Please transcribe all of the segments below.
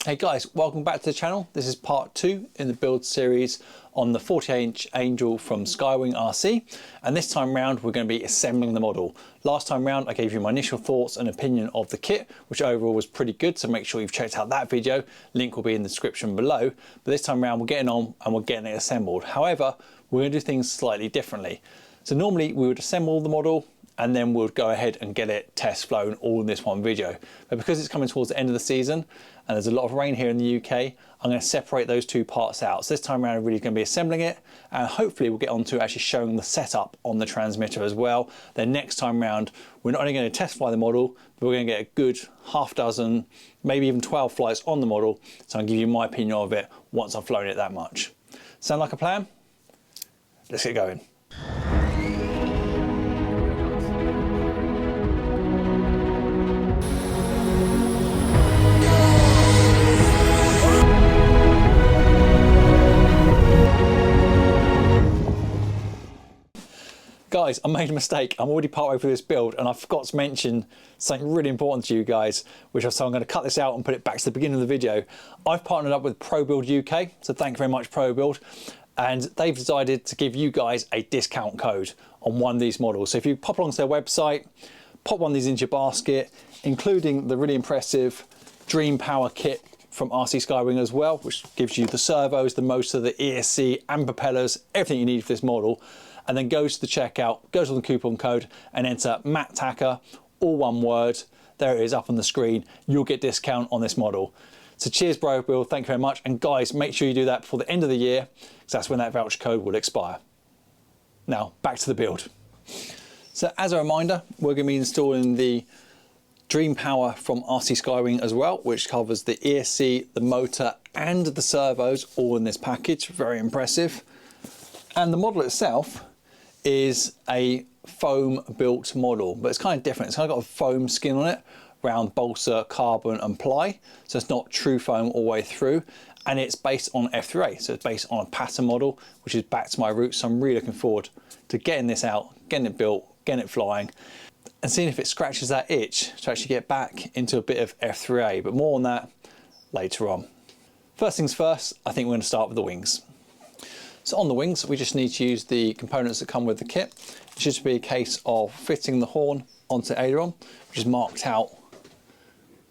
Hey guys, welcome back to the channel. This is part 2 in the build series on the 48-inch Angel from Skywing RC, and this time round we're going to be assembling the model. Last time round I gave you my initial thoughts and opinion of the kit, which overall was pretty good, so make sure you've checked out that video. Link will be in the description below. But this time round we're getting on and we're getting it assembled. However, we're going to do things slightly differently. So normally we would assemble the model and then we'll go ahead and get it test flown all in this one video. But because it's coming towards the end of the season and there's a lot of rain here in the UK, I'm going to separate those two parts out. So this time around I'm really going to be assembling it, and hopefully we'll get on to actually showing the setup on the transmitter as well. Then next time round we're not only going to test fly the model, but we're going to get a good half dozen, maybe even 12 flights on the model. So I'll give you my opinion of it once I've flown it that much. Sound like a plan? Let's get going. Guys, I made a mistake. I'm already partway through this build and I forgot to mention something really important to you guys, so I'm going to cut this out and put it back to the beginning of the video. I've partnered up with ProBuild UK, so thank you very much ProBuild, and they've decided to give you guys a discount code on one of these models. So if you pop along to their website, pop one of these into your basket, including the really impressive Dream Power kit from RC Skywing as well, which gives you the servos, the motor, the ESC and propellers, everything you need for this model. And then goes to the checkout, goes on the coupon code and enter Matt Takhar, all one word. There it is up on the screen. You'll get discount on this model. So cheers, bro, Bill. Thank you very much. And guys, make sure you do that before the end of the year, because that's when that voucher code will expire. Now, back to the build. So as a reminder, we're going to be installing the Dream Power from RC Skywing as well, which covers the ESC, the motor and the servos all in this package. Very impressive. And the model itself is a foam built model, but it's kind of different. It's kind of got a foam skin on it around balsa, carbon and ply, so it's not true foam all the way through, and it's based on F3A, so it's based on a pattern model, which is back to my roots. So I'm really looking forward to getting this out, getting it built, getting it flying and seeing if it scratches that itch to actually get back into a bit of F3A, but more on that later on. First things first, I think we're going to start with the wings. So on the wings, we just need to use the components that come with the kit. It should be a case of fitting the horn onto the aileron, which is marked out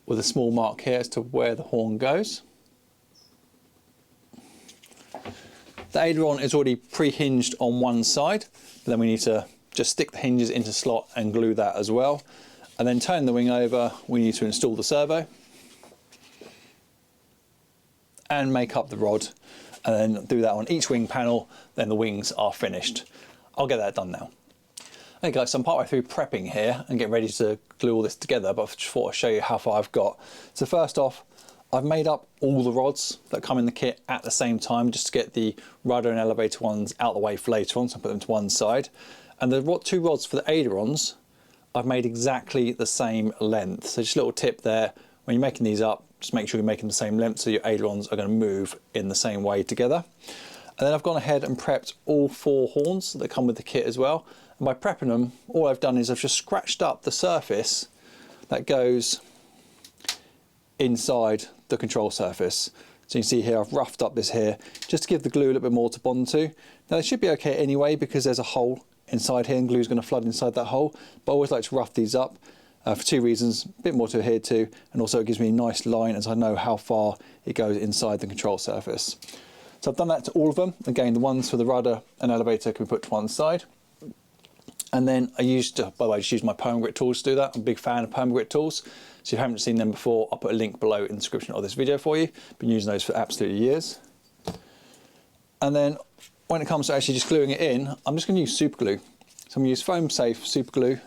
with a small mark here as to where the horn goes. The aileron is already pre-hinged on one side, but then we need to just stick the hinges into slot and glue that as well. And then turn the wing over, we need to install the servo and make up the rod, and then do that on each wing panel, then the wings are finished. I'll get that done now. Okay guys, so I'm partway through prepping here and getting ready to glue all this together, but I just thought I'd show you how far I've got. So first off, I've made up all the rods that come in the kit at the same time, just to get the rudder and elevator ones out the way for later on, so I put them to one side. And the two rods for the ailerons, I've made exactly the same length. So just a little tip there, when you're making these up, just make sure you're making the same length so your ailerons are going to move in the same way together. And then I've gone ahead and prepped all 4 horns that come with the kit as well. And by prepping them, all I've done is I've just scratched up the surface that goes inside the control surface. So you can see here I've roughed up this here just to give the glue a little bit more to bond to. Now it should be okay anyway because there's a hole inside here and glue is going to flood inside that hole, but I always like to rough these up. For 2 reasons: a bit more to adhere to, and also it gives me a nice line as I know how far it goes inside the control surface. So I've done that to all of them. Again, the ones for the rudder and elevator can be put to one side. And then I used, by the way, I just used my perm grit tools to do that. I'm a big fan of perm grit tools. So if you haven't seen them before, I'll put a link below in the description of this video for you. Been using those for absolutely years. And then when it comes to actually just gluing it in, I'm just going to use super glue. So I'm going to use foam safe super glue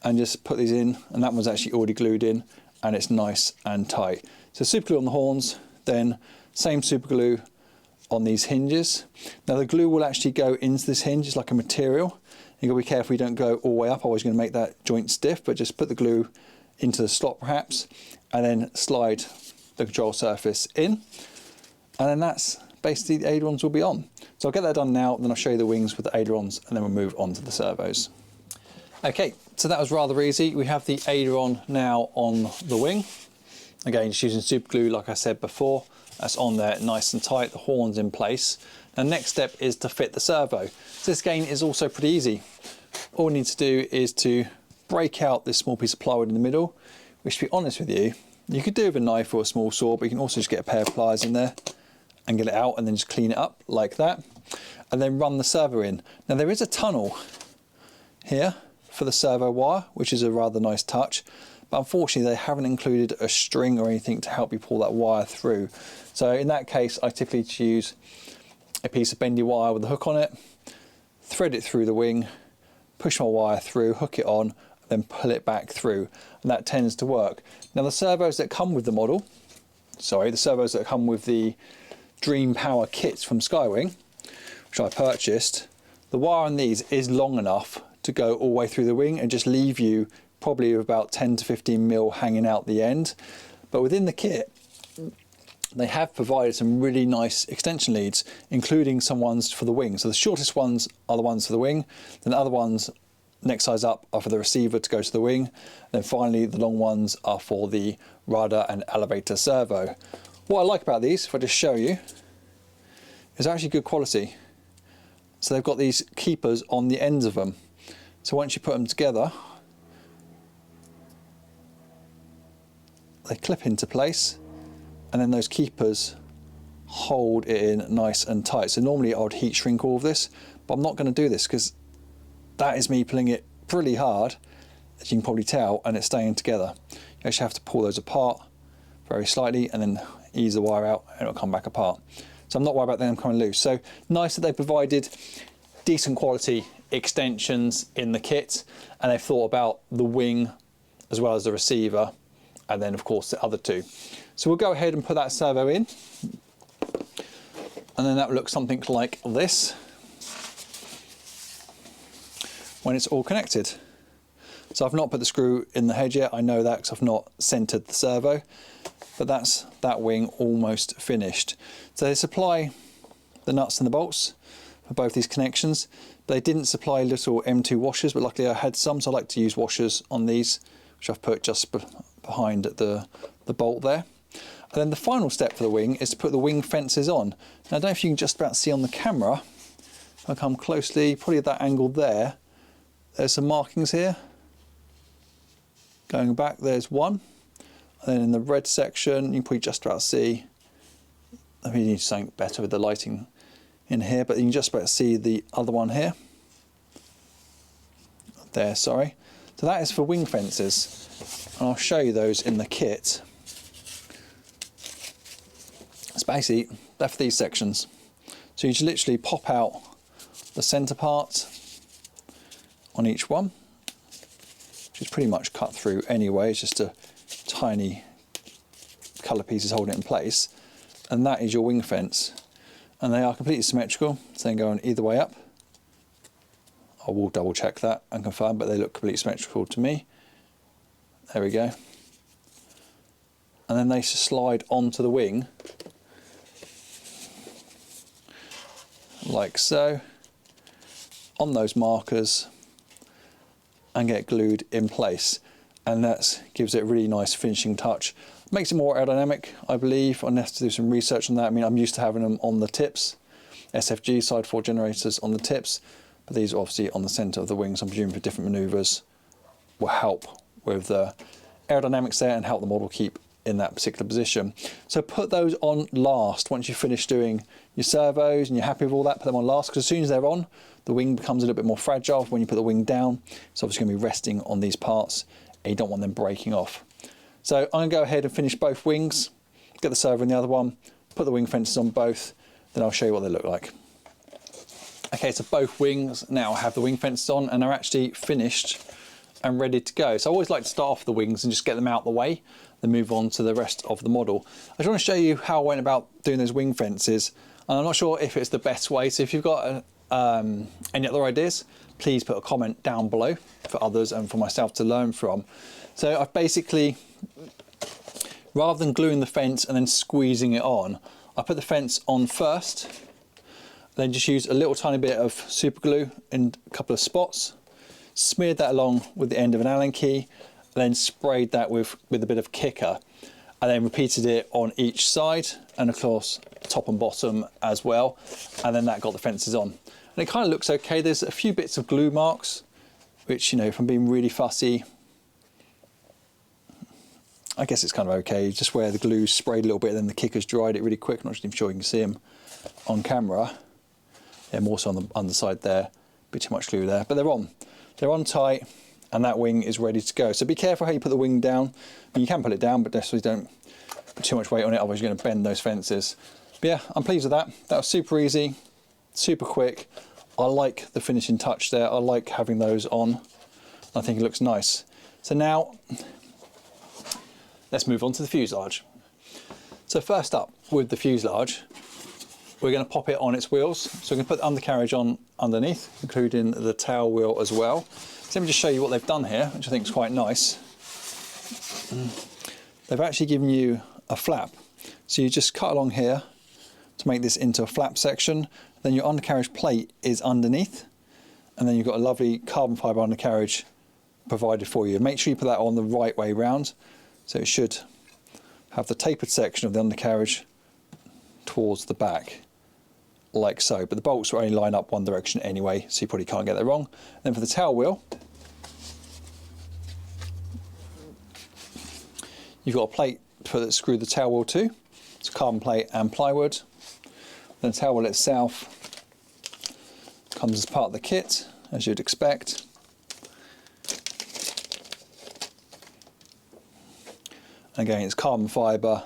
and just put these in, and that one's actually already glued in and it's nice and tight. So super glue on the horns, then same super glue on these hinges. Now the glue will actually go into this hinge, it's like a material. You've got to be careful you don't go all the way up, otherwise you're going to make that joint stiff, but just put the glue into the slot perhaps, and then slide the control surface in. And then that's basically the ailerons will be on. So I'll get that done now, then I'll show you the wings with the ailerons, and then we'll move on to the servos. Okay, so that was rather easy. We have the aileron now on the wing. Again, just using super glue like I said before. That's on there nice and tight, the horn's in place. Now the next step is to fit the servo. So this again is also pretty easy. All we need to do is to break out this small piece of plywood in the middle, which, to be honest with you, you could do with a knife or a small saw, but you can also just get a pair of pliers in there and get it out and then just clean it up like that. And then run the servo in. Now there is a tunnel here for the servo wire, which is a rather nice touch, but unfortunately they haven't included a string or anything to help you pull that wire through. So in that case, I typically use a piece of bendy wire with a hook on it, thread it through the wing, push my wire through, hook it on, then pull it back through, and that tends to work. Now the servos that come with the model, the servos that come with the Dream Power kits from Skywing, which I purchased, the wire on these is long enough to go all the way through the wing and just leave you probably with about 10 to 15 mil hanging out the end. But within the kit, they have provided some really nice extension leads, including some ones for the wing. So the shortest ones are the ones for the wing, then the other ones next size up are for the receiver to go to the wing, and then finally the long ones are for the rudder and elevator servo. What I like about these, if I just show you, is actually good quality. So they've got these keepers on the ends of them. So once you put them together, they clip into place, and then those keepers hold it in nice and tight. So normally I would heat shrink all of this, but I'm not going to do this because that is me pulling it pretty hard, as you can probably tell, and it's staying together. You actually have to pull those apart very slightly and then ease the wire out and it'll come back apart. So I'm not worried about them coming loose. So nice that they provided decent quality extensions in the kit, and they've thought about the wing as well as the receiver, and then of course the other two. So we'll go ahead and put that servo in, and then that will look something like this when it's all connected. So I've not put the screw in the head yet, I know that because I've not centered the servo, but that's that wing almost finished. So they supply the nuts and the bolts for both these connections. They didn't supply little M2 washers, but luckily I had some, so I like to use washers on these, which I've put just behind the bolt there. And then the final step for the wing is to put the wing fences on. Now I don't know if you can just about see on the camera, if I come closely, probably at that angle there, there's some markings here. Going back, there's one. And then in the red section, you can probably just about see, I mean, you need something better with the lighting in here, but you can just about see the other one here. There, sorry. So that is for wing fences. And I'll show you those in the kit. It's basically, they're for these sections. So you just literally pop out the centre part on each one, which is pretty much cut through anyway. It's just a tiny colour pieces holding it in place, and that is your wing fence, and they are completely symmetrical, so they can go on either way up. I will double check that and confirm, but they look completely symmetrical to me. There we go. And then they slide onto the wing like so on those markers and get glued in place, and that gives it a really nice finishing touch. Makes it more aerodynamic, I believe. I'll have to do some research on that. I mean, I'm used to having them on the tips, SFG side 4 generators on the tips, but these are obviously on the centre of the wings. I'm presuming for different manoeuvres will help with the aerodynamics there and help the model keep in that particular position. So put those on last. Once you finish doing your servos and you're happy with all that, put them on last, because as soon as they're on, the wing becomes a little bit more fragile. When you put the wing down, it's obviously going to be resting on these parts and you don't want them breaking off. So I'm going to go ahead and finish both wings, get the servo in the other one, put the wing fences on both, then I'll show you what they look like. Okay, so both wings now have the wing fences on and are actually finished and ready to go. So I always like to start off the wings and just get them out of the way, then move on to the rest of the model. I just want to show you how I went about doing those wing fences. And I'm not sure if it's the best way, so if you've got any other ideas, please put a comment down below for others and for myself to learn from. So I've basically, rather than gluing the fence and then squeezing it on, I put the fence on first, then just use a little tiny bit of super glue in a couple of spots, smeared that along with the end of an Allen key, then sprayed that with a bit of kicker. and then repeated it on each side, and of course top and bottom as well, and then that got the fences on. And it kind of looks okay. There's a few bits of glue marks, which, you know, if I'm being really fussy, I guess it's kind of okay. Just where the glue sprayed a little bit, then the kicker's dried it really quick. I'm not even sure you can see them on camera. Yeah, more so on the underside there. A bit too much glue there, but they're on. They're on tight, and that wing is ready to go. So be careful how you put the wing down. I mean, you can put it down, but definitely don't put too much weight on it, otherwise you're going to bend those fences. But yeah, I'm pleased with that. That was super easy, super quick. I like the finishing touch there. I like having those on. I think it looks nice. So now, let's move on to the fuselage. So first up with the fuselage, we're going to pop it on its wheels. So we're going to put the undercarriage on underneath, including the tail wheel as well. So let me just show you what they've done here, which I think is quite nice. They've actually given you a flap. So you just cut along here to make this into a flap section. Then your undercarriage plate is underneath, and then you've got a lovely carbon fibre undercarriage provided for you. Make sure you put that on the right way round. So it should have the tapered section of the undercarriage towards the back, like so. But the bolts will only line up one direction anyway, so you probably can't get that wrong. And then for the tail wheel, you've got a plate to screw the tail wheel to. It's carbon plate and plywood. Then the tail wheel itself comes as part of the kit, as you'd expect. Again, it's carbon fibre,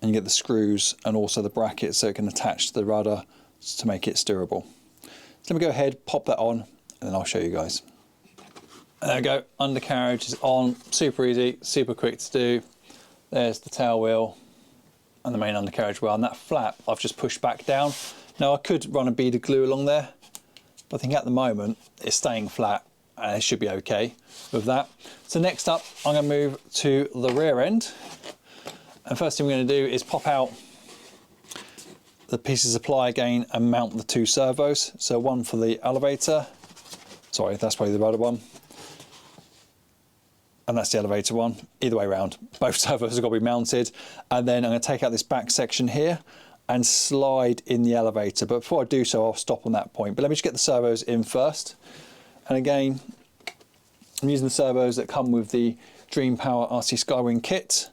and you get the screws and also the brackets so it can attach to the rudder to make it steerable. So let me go ahead, pop that on, and then I'll show you guys. There we go, undercarriage is on, super easy, super quick to do. There's the tail wheel and the main undercarriage wheel, and that flap I've just pushed back down. Now I could run a bead of glue along there, but I think at the moment it's staying flat and it should be okay with that. So next up, I'm going to move to the rear end. And first thing we're going to do is pop out the pieces of ply again and mount the two servos. So one for the elevator, sorry, that's probably the rudder one, and that's the elevator one. Either way around, both servos have got to be mounted. And then I'm going to take out this back section here and slide in the elevator. But before I do so, I'll stop on that point. But let me just get the servos in first. And again, I'm using the servos that come with the Dream Power RC Skywing kit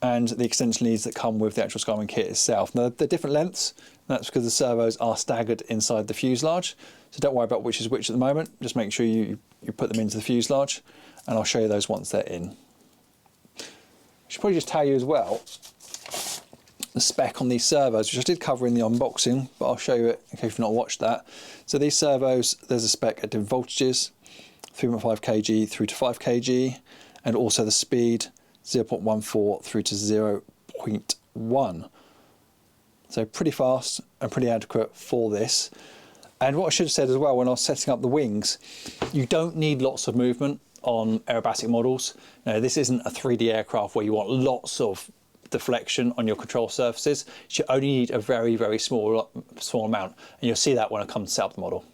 and the extension leads that come with the actual Skywing kit itself. Now, they're different lengths, and that's because the servos are staggered inside the fuselage. So don't worry about which is which at the moment. Just make sure you put them into the fuselage, and I'll show you those once they're in. I should probably just tell you as well the spec on these servos, which I did cover in the unboxing, but I'll show you it in case you've not watched that. So these servos, there's a spec at different voltages, 3.5 kg through to 5 kg, and also the speed 0.14 through to 0.1. So pretty fast and pretty adequate for this. And what I should have said as well when I was setting up the wings, you don't need lots of movement on aerobatic models. Now, this isn't a 3D aircraft where you want lots of deflection on your control surfaces. You only need a very, very small amount, and you'll see that when I come to set up the model.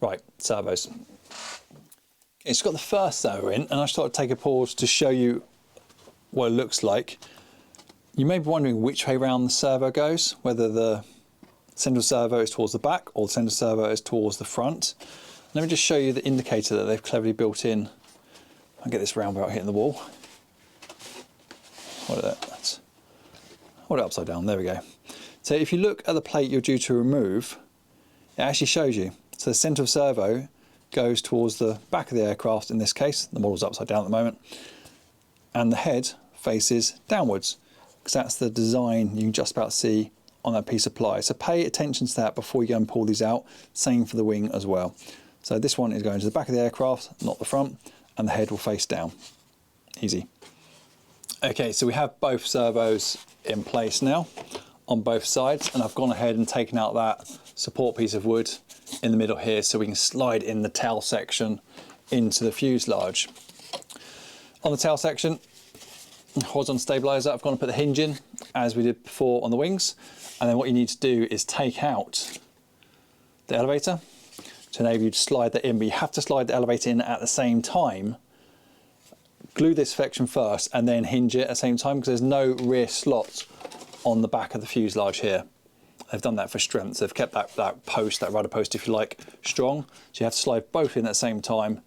Right, servos. Okay, so I've got the first servo in, and I just thought I'd take a pause to show you what it looks like. You may be wondering which way round the servo goes, whether the central servo is towards the back or the central servo is towards the front. Let me just show you the indicator that they've cleverly built in. I'll get this round without hitting the wall. Hold it upside down, there we go. So if you look at the plate you're due to remove, it actually shows you. So the centre of servo goes towards the back of the aircraft in this case, the model's upside down at the moment, and the head faces downwards, because that's the design you can just about see on that piece of ply. So pay attention to that before you go and pull these out, same for the wing as well. So this one is going to the back of the aircraft, not the front, and the head will face down. Easy. Okay, so we have both servos in place now on both sides, and I've gone ahead and taken out that support piece of wood in the middle here so we can slide in the tail section into the fuselage. On the tail section, horizontal stabilizer, I've gone and put the hinge in as we did before on the wings, and then what you need to do is take out the elevator to enable you to slide that in, but you have to slide the elevator in at the same time glue this section first and then hinge it at the same time, because there's no rear slot on the back of the fuselage here. They've done that for strength. So they've kept that post, that rudder post, if you like, strong. So you have to slide both in at the same time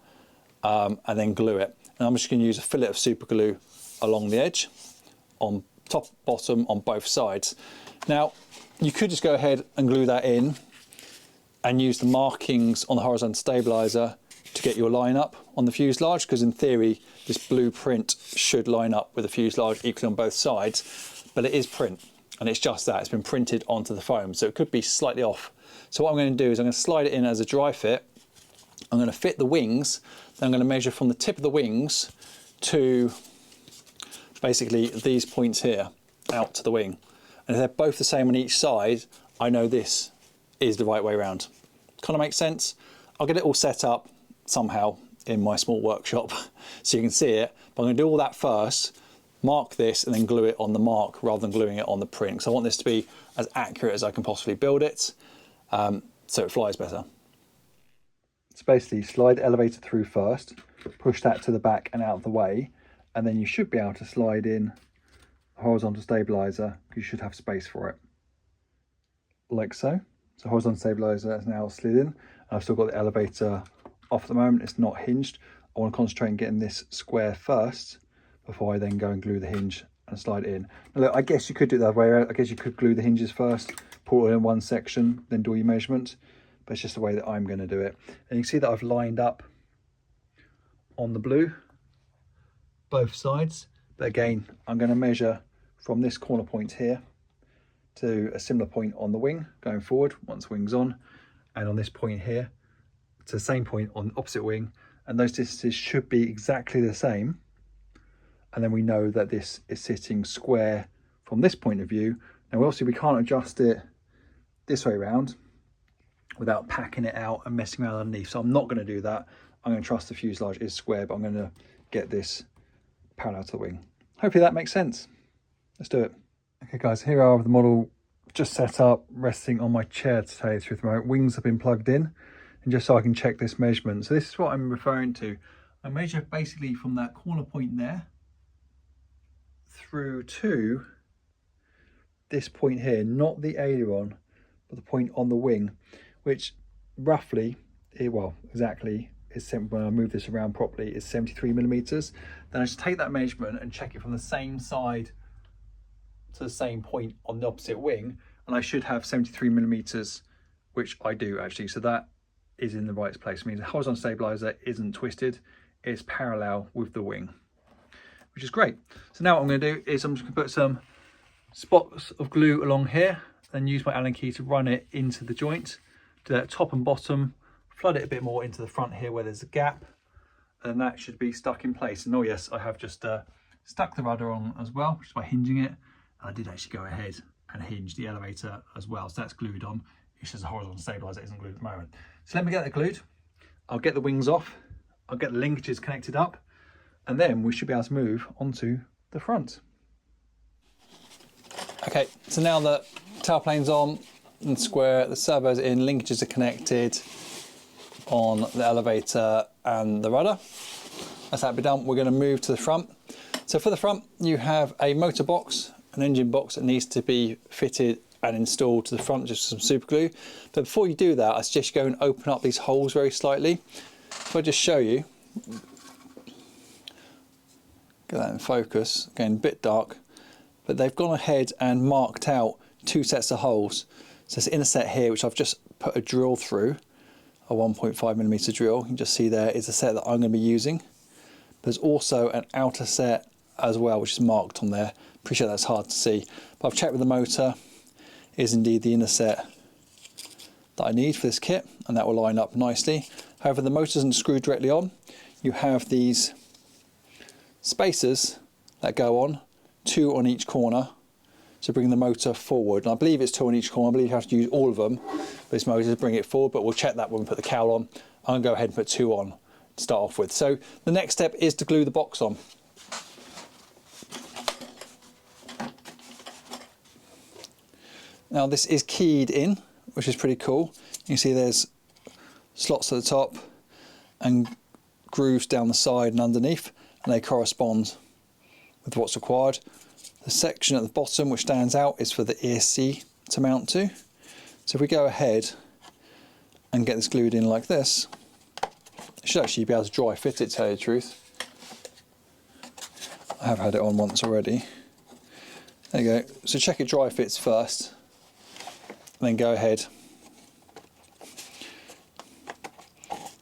and then glue it. And I'm just going to use a fillet of super glue along the edge, on top, bottom, on both sides. Now, you could just go ahead and glue that in and use the markings on the horizontal stabilizer to get your line up on the fuselage, because in theory, this blueprint should line up with the fuselage equally on both sides, but it is print. And it's just that, it's been printed onto the foam, so it could be slightly off. So what I'm going to do is I'm going to slide it in as a dry fit. I'm going to fit the wings, then I'm going to measure from the tip of the wings to basically these points here, out to the wing. And if they're both the same on each side, I know this is the right way around. Kind of makes sense? I'll get it all set up somehow in my small workshop so you can see it, but I'm going to do all that first, mark this and then glue it on the mark rather than gluing it on the print. So I want this to be as accurate as I can possibly build it, so it flies better. So basically slide the elevator through first, push that to the back and out of the way, and then you should be able to slide in a horizontal stabilizer, because you should have space for it. Like so. So horizontal stabilizer is now slid in. I've still got the elevator off at the moment, it's not hinged. I want to concentrate on getting this square first, before I then go and glue the hinge and slide it in. Now look, I guess you could do it the other way around. I guess you could glue the hinges first, pull it in one section, then do your measurement. But it's just the way that I'm going to do it. And you can see that I've lined up on the blue, both sides. But again, I'm going to measure from this corner point here to a similar point on the wing going forward, once the wing's on, and on this point here to the same point on the opposite wing. And those distances should be exactly the same. And then we know that this is sitting square from this point of view. Now obviously we can't adjust it this way around without packing it out and messing around underneath. So I'm not going to do that. I'm going to trust the fuselage is square, but I'm going to get this parallel to the wing. Hopefully that makes sense. Let's do it. Okay guys, here I are with the model just set up, resting on my chair to tell you the truth. My wings have been plugged in, and just so I can check this measurement. So this is what I'm referring to. I measure basically from that corner point there through to this point here, not the aileron, but the point on the wing, which roughly, well, exactly, is when I move this around properly, is 73 millimeters. Then I just take that measurement and check it from the same side to the same point on the opposite wing, and I should have 73 millimeters, which I do actually. So that is in the right place. It means the horizontal stabilizer isn't twisted, it's parallel with the wing, which is great. So now what I'm going to do is I'm just going to put some spots of glue along here, then use my Allen key to run it into the joint, do that top and bottom, flood it a bit more into the front here where there's a gap, and that should be stuck in place. And oh yes, I have just stuck the rudder on as well, just by hinging it. And I did actually go ahead and hinge the elevator as well, so that's glued on. It's just a horizontal stabilizer, isn't glued at the moment. So let me get that glued. I'll get the wings off, I'll get the linkages connected up, and then we should be able to move onto the front. Okay, so now the tailplane's on and square, the servo's in, linkages are connected on the elevator and the rudder. That's that bit done. We're going to move to the front. So for the front, you have a motor box, an engine box that needs to be fitted and installed to the front, just some super glue. But before you do that, I suggest you go and open up these holes very slightly. If I just show you, get that in focus, again a bit dark, but they've gone ahead and marked out two sets of holes. So this inner set here, which I've just put a drill through, a 1.5 millimeter drill, you can just see there is a set that I'm going to be using. There's also an outer set as well, which is marked on there. Appreciate that's hard to see, but I've checked with the motor, is indeed the inner set that I need for this kit, and that will line up nicely. However, the motor isn't screwed directly on. You have these spacers that go on, 2 on each corner, to bring the motor forward. And I believe it's 2 on each corner. I believe you have to use all of them for this motor to bring it forward, but we'll check that when we put the cowl on. I'm going to go ahead and put 2 on to start off with. So the next step is to glue the box on. Now this is keyed in, which is pretty cool. You can see there's slots at the top and grooves down the side and underneath. and they correspond with what's required. The section at the bottom which stands out is for the ESC to mount to. So if we go ahead and get this glued in like this, it should actually be able to dry fit it, to tell you the truth. I have had it on once already. There you go. So check it dry fits first, and then go ahead.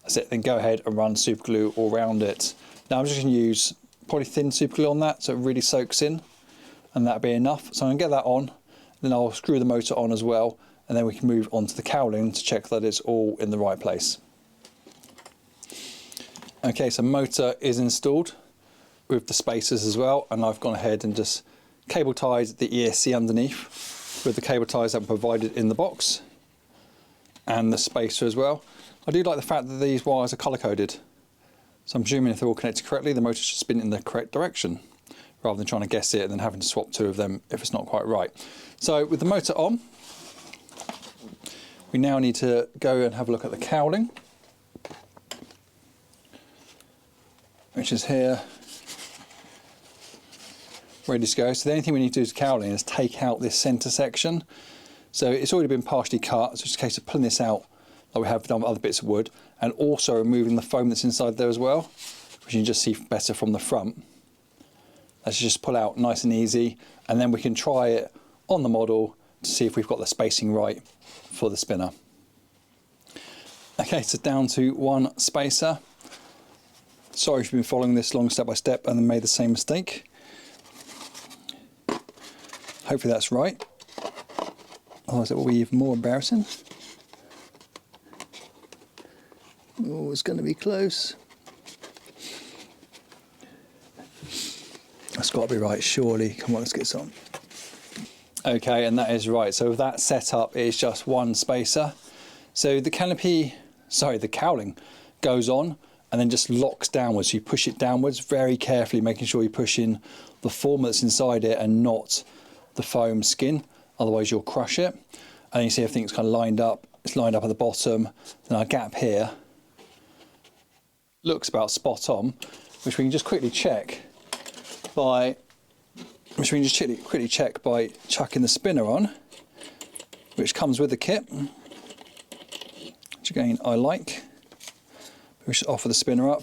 That's it, then go ahead and run super glue all around it. Now I'm just going to use probably thin super glue on that so it really soaks in, and that'll be enough. So I'm going to get that on, then I'll screw the motor on as well, and then we can move on to the cowling to check that it's all in the right place. Okay, so motor is installed with the spacers as well, and I've gone ahead and just cable tied the ESC underneath with the cable ties that were provided in the box, and the spacer as well. I do like the fact that these wires are colour coded, so I'm presuming if they're all connected correctly the motor should spin in the correct direction, rather than trying to guess it and then having to swap two of them if it's not quite right. So with the motor on, we now need to go and have a look at the cowling, which is here, ready to go. So the only thing we need to do to cowling is take out this centre section. So it's already been partially cut, so it's just a case of pulling this out like we have done with other bits of wood, and also removing the foam that's inside there as well, which you can just see better from the front. Let's just pull out nice and easy, and then we can try it on the model to see if we've got the spacing right for the spinner. Okay, so down to one spacer. Sorry if you've been following this along step by step and then made the same mistake. Hopefully that's right, otherwise it will be even more embarrassing. Oh, it's going to be close. That's got to be right, surely. Come on, let's get some. Okay, and that is right. So with that setup, it's just one spacer. So the canopy, sorry, the cowling goes on and then just locks downwards. You push it downwards very carefully, making sure you push in the form that's inside it and not the foam skin, otherwise you'll crush it. And you see everything's kind of lined up. It's lined up at the bottom. Then our gap here looks about spot on, which we can just quickly check by chucking the spinner on, which comes with the kit, which again I like. We should offer the spinner up.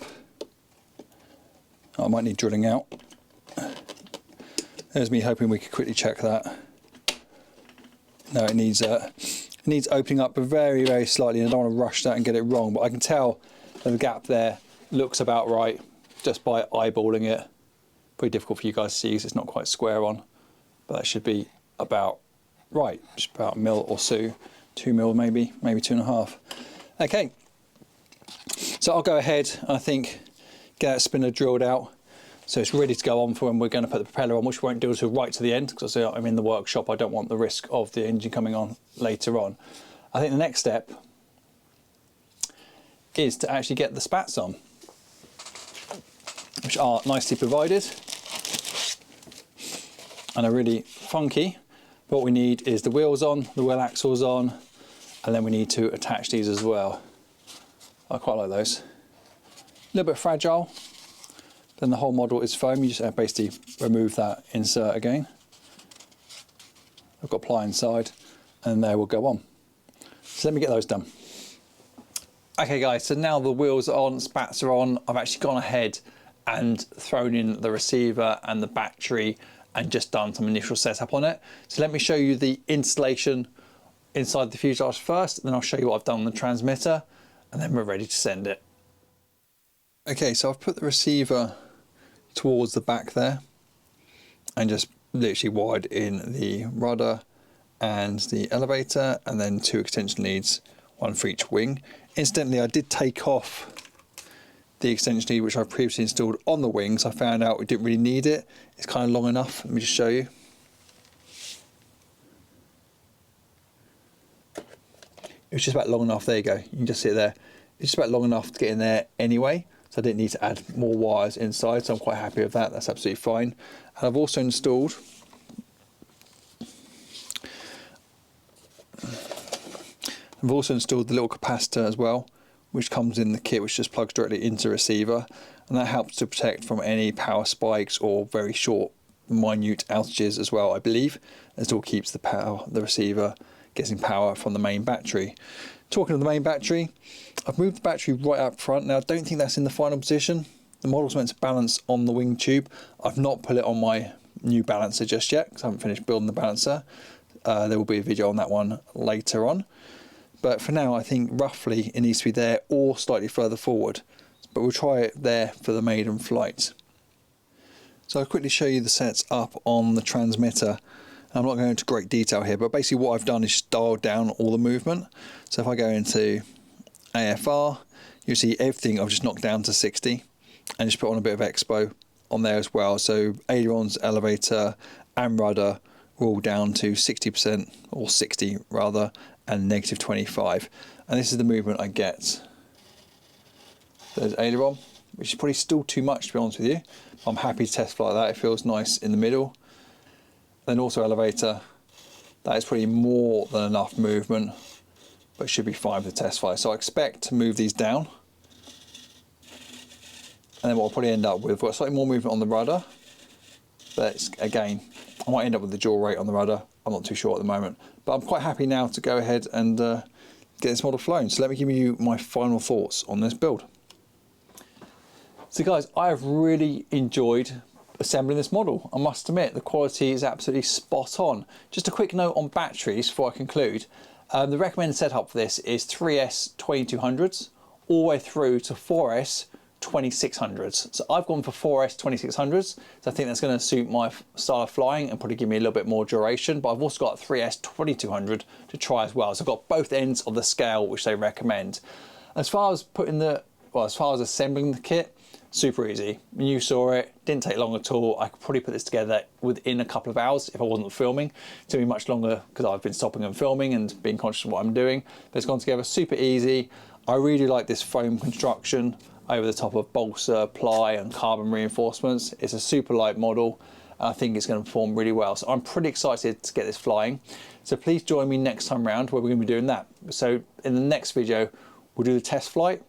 Oh, I might need drilling out. There's me hoping we could quickly check that. No, it needs opening up very, very slightly, and I don't want to rush that and get it wrong, but I can tell that the gap there looks about right just by eyeballing it. Pretty difficult for you guys to see because it's not quite square on, but that should be about right, just about a mil or so, 2 mil maybe 2.5. Okay, so I'll go ahead and I think get that spinner drilled out so it's ready to go on for when we're going to put the propeller on, which we won't do until right to the end because I'm in the workshop. I don't want the risk of the engine coming on later on. I think the next step is to actually get the spats on, which are nicely provided and are really funky. What we need is the wheels on, the wheel axles on, and then we need to attach these as well. I quite like those. A little bit fragile. Then the whole model is foam. You just basically remove that insert again. I've got ply inside, and they will go on. So let me get those done. Okay guys, so now the wheels are on, spats are on. I've actually gone ahead and thrown in the receiver and the battery and just done some initial setup on it. So let me show you the installation inside the fuselage first, then I'll show you what I've done on the transmitter, and then we're ready to send it. Okay, so I've put the receiver towards the back there and just literally wired in the rudder and the elevator, and then 2 extension leads, 1 for each wing. Incidentally, I did take off the extension lead which I've previously installed on the wings. I found out we didn't really need it. It's kind of long enough. Let me just show you. It's just about long enough. There you go. You can just see it there. It's just about long enough to get in there anyway. So I didn't need to add more wires inside. So I'm quite happy with that. That's absolutely fine. And I've also installed the little capacitor as well, which comes in the kit, which just plugs directly into the receiver. and that helps to protect from any power spikes or very short minute outages as well, I believe. It still keeps the receiver getting power from the main battery. Talking of the main battery, I've moved the battery right up front. Now I don't think that's in the final position. The model's meant to balance on the wing tube. I've not put it on my new balancer just yet because I haven't finished building the balancer. There will be a video on that one later on. But for now, I think roughly it needs to be there or slightly further forward. But we'll try it there for the maiden flight. So I'll quickly show you the sets up on the transmitter. I'm not going into great detail here, but basically what I've done is dialed down all the movement. So if I go into AFR, you see everything I've just knocked down to 60 and just put on a bit of expo on there as well. So ailerons, elevator and rudder are all down to 60% or 60 rather, and negative 25. And this is the movement I get. There's aileron, which is probably still too much to be honest with you. I'm happy to test fly that. It feels nice in the middle. Then also elevator. That is probably more than enough movement, but should be fine for the test flight. So I expect to move these down. And then what I'll probably end up with, I've got slightly more movement on the rudder, but it's, again, I might end up with the jaw rate on the rudder. I'm not too sure at the moment, but I'm quite happy now to go ahead and get this model flown. So let me give you my final thoughts on this build. So guys, I have really enjoyed assembling this model. I must admit, the quality is absolutely spot on. Just a quick note on batteries before I conclude. The recommended setup for this is 3S 2200s all the way through to 4S 2600s. So I've gone for 4S 2600s. So I think that's going to suit my style of flying and probably give me a little bit more duration. But I've also got 3S 2200 to try as well. So I've got both ends of the scale which they recommend. As far as assembling the kit, super easy. You saw it, didn't take long at all. I could probably put this together within a couple of hours if I wasn't filming. It took me much longer because I've been stopping and filming and being conscious of what I'm doing. But it's gone together super easy. I really like this foam construction over the top of balsa, ply and carbon reinforcements. It's a super light model. I think it's going to perform really well. So I'm pretty excited to get this flying. So please join me next time round where we're going to be doing that. So in the next video, we'll do the test flight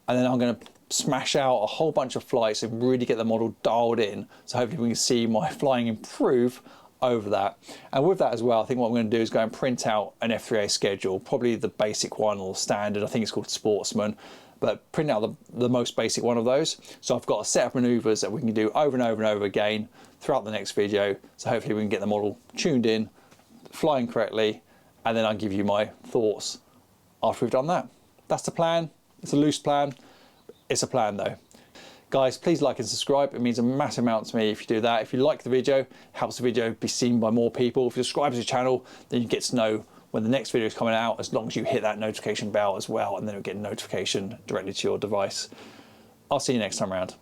and then I'm going to smash out a whole bunch of flights and really get the model dialed in. So hopefully we can see my flying improve over that. And with that as well, I think what I'm going to do is go and print out an F3A schedule, probably the basic one or standard. I think it's called Sportsman. But print out the most basic one of those. So I've got a set of manoeuvres that we can do over and over and over again throughout the next video. So hopefully we can get the model tuned in, flying correctly, and then I'll give you my thoughts after we've done that. That's the plan. It's a loose plan. It's a plan though. Guys, please like and subscribe. It means a massive amount to me if you do that. If you like the video, it helps the video be seen by more people. If you subscribe to the channel, then you get to know when the next video is coming out, as long as you hit that notification bell as well, and then you'll get a notification directly to your device. I'll see you next time around.